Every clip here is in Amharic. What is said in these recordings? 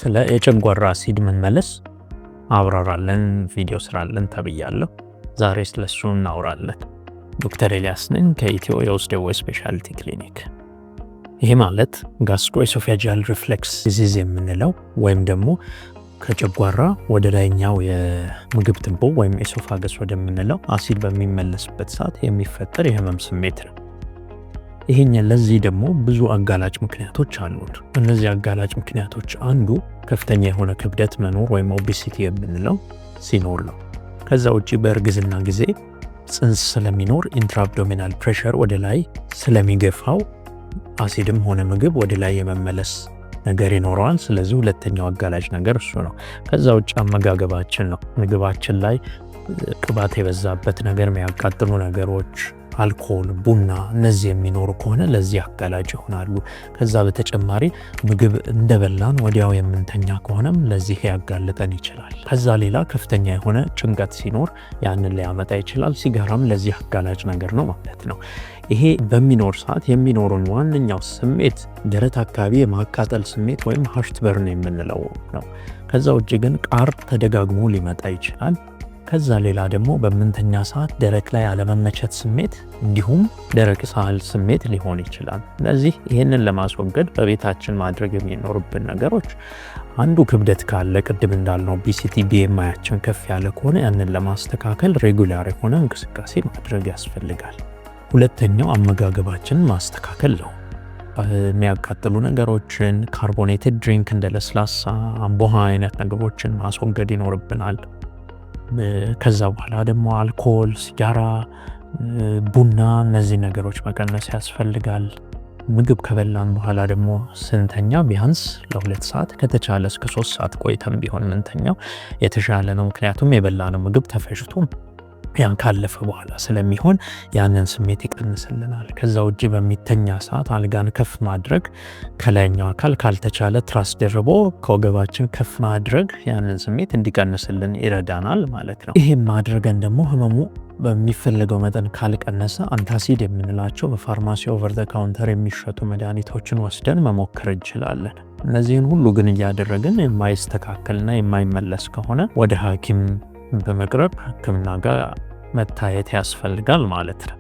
ስለ የጨጓራ አሲድ መመለስ አብራራለን ቪዲዮ ስራለን ተብያለሁ። ዛሬ ስለሱ እናወራለን። ዶክተር ኤልያስ ነኝ ከኢትዮ የውስጥ ደዌ ስፔሻሊቲ ክሊኒክ። ይሄ ማለት ጋስትሮኢሶፌጂያል ሪፍሌክስ ዲዚዝ የምንለው ወይም ደግሞ ከጨጓራ ወደ ላይኛው የምግብ ትቦ ወይም ኤሶፋገስ ወደምንለው አሲድ በሚመለስበት ሰዓት የሚፈጠር የህመም ስሜት ነው። ለዚህ ደግሞ ብዙ አጋላጭ ምክንያቶች አሉት። እነዚህ አጋላጭ ምክንያቶች አንዱ ከፍተኛ የሆነ ክብደት መኖር ወይም ኦቤሲቲ የምንለው ሲኖር ነው። ከዛ ውጪ በእርግዝና ጊዜ ጽንስ ስለሚኖር ኢንትራአብዶሚናል ፕሬሸር ወደ ላይ ስለሚገፋው አሲድም ሆነ ምግብ ወደ ላይ የመመለስ ነገር ይኖረዋል። ስለዚህ ሁለተኛው አጋላጭ ነገር እሱ ነው። ከዛ ውጪ አመጋገባችን ነው። ምግባችን ላይ ቅባት የበዛበት ነገር፣ የሚያቃጥሉ ነገሮች፣ አልኮል፣ ቡና እነዚህ የሚኖሩ ከሆነ ለዚህ አጋላጭ ይሆናሉ። ከዛ በተጨማሪ ምግብ እንደበላን ወዲያው የምንተኛ ከሆነም ለዚህ ያጋልጠን ይችላል። ከዛ ሌላ ከፍተኛ የሆነ ጭንቀት ሲኖር ያንን ሊያመጣ ይችላል። ሲጋራም ለዚህ አጋላጭ ነገር ነው ማለት ነው። ይሄ በሚኖር ሰዓት የሚኖሩን ዋነኛው ስሜት ደረት አካባቢ የማቃጠል ስሜት ወይም ሃርት በርን የምንለው ነው። ከዛ ውጭ ግን ቃር ተደጋግሞ ሊመጣ ይችላል። ከዛ ሌላ ደግሞ በምንተኛ ሰዓት ደረት ላይ አለመመቸት ስሜት እንዲሁም ደረቅ ሳል ስሜት ሊሆን ይችላል። ስለዚህ ይህንን ለማስወገድ በቤታችን ማድረግ የሚኖርብን ነገሮች አንዱ ክብደት ካለ ቅድም እንዳልነው ኦቤሲቲ BMI-ያችን ከፍ ያለ ከሆነ ያንን ለማስተካከል ሬጉላር የሆነ እንቅስቃሴ ማድረግ ያስፈልጋል። ሁለተኛው አመጋገባችንን ማስተካከል ነው። የሚያቃጥሉ ነገሮችን፣ ካርቦኔትድ ድሪንክ እንደ ለስላሳ፣ አምቦሃ አይነት ነገሮችን ማስወገድ ይኖርብናል። ከዛ በኋላ ደግሞ አልኮል፣ ሲጋራ፣ ቡና እነዚህ ነገሮች መቀነስ ያስፈልጋል። ምግብ ከበላን በኋላ ደግሞ ስንተኛ ቢያንስ ለ2 ሰዓት ከተቻለ እስከ 3 ሰዓት ቆይተን ቢሆን ምንተኛው የተሻለ ነው። ምክንያቱም የበላነው ምግብ ተፈጭቶ ያን ካለፈ በኋላ ስለሚሆን ያንን ስሜት ይቀንስልናል። ከዛ ውጪ በሚተኛ ሰዓት አልጋን ከፍ ማድረግ፣ ከላይኛው አካል ካልተቻለ ትራስ ደርቦ ከወገባችን ከፍ ማድረግ ያንን ስሜት እንዲቀንስልን ይረዳናል ማለት ነው። ይሄም ማድረገን ደግሞ ህመሙ በሚፈለገው መጠን ካልቀነሰ አንታሲድ የምንላቸው በፋርማሲ ኦቨር ዘ ካውንተር የሚሸጡ መድኃኒቶችን ወስደን መሞከር እንችላለን። እነዚህን ሁሉ ግን እያደረግን የማይስተካከልና የማይመለስ ከሆነ ወደ ሐኪም በመቅረብ ሕክምና ጋር መታየት ያስፈልጋል ማለት ነው።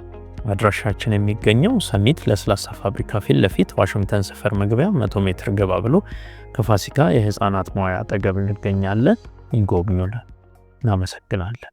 አድራሻችን የሚገኘው ሰሚት ለስላሳ ፋብሪካ ፊት ለፊት ዋሽንግተን ሰፈር መግቢያ 100 ሜትር ገባ ብሎ ከፋሲካ የህፃናት መዋያ አጠገብ እንገኛለን። ይጎብኙልን። እናመሰግናለን።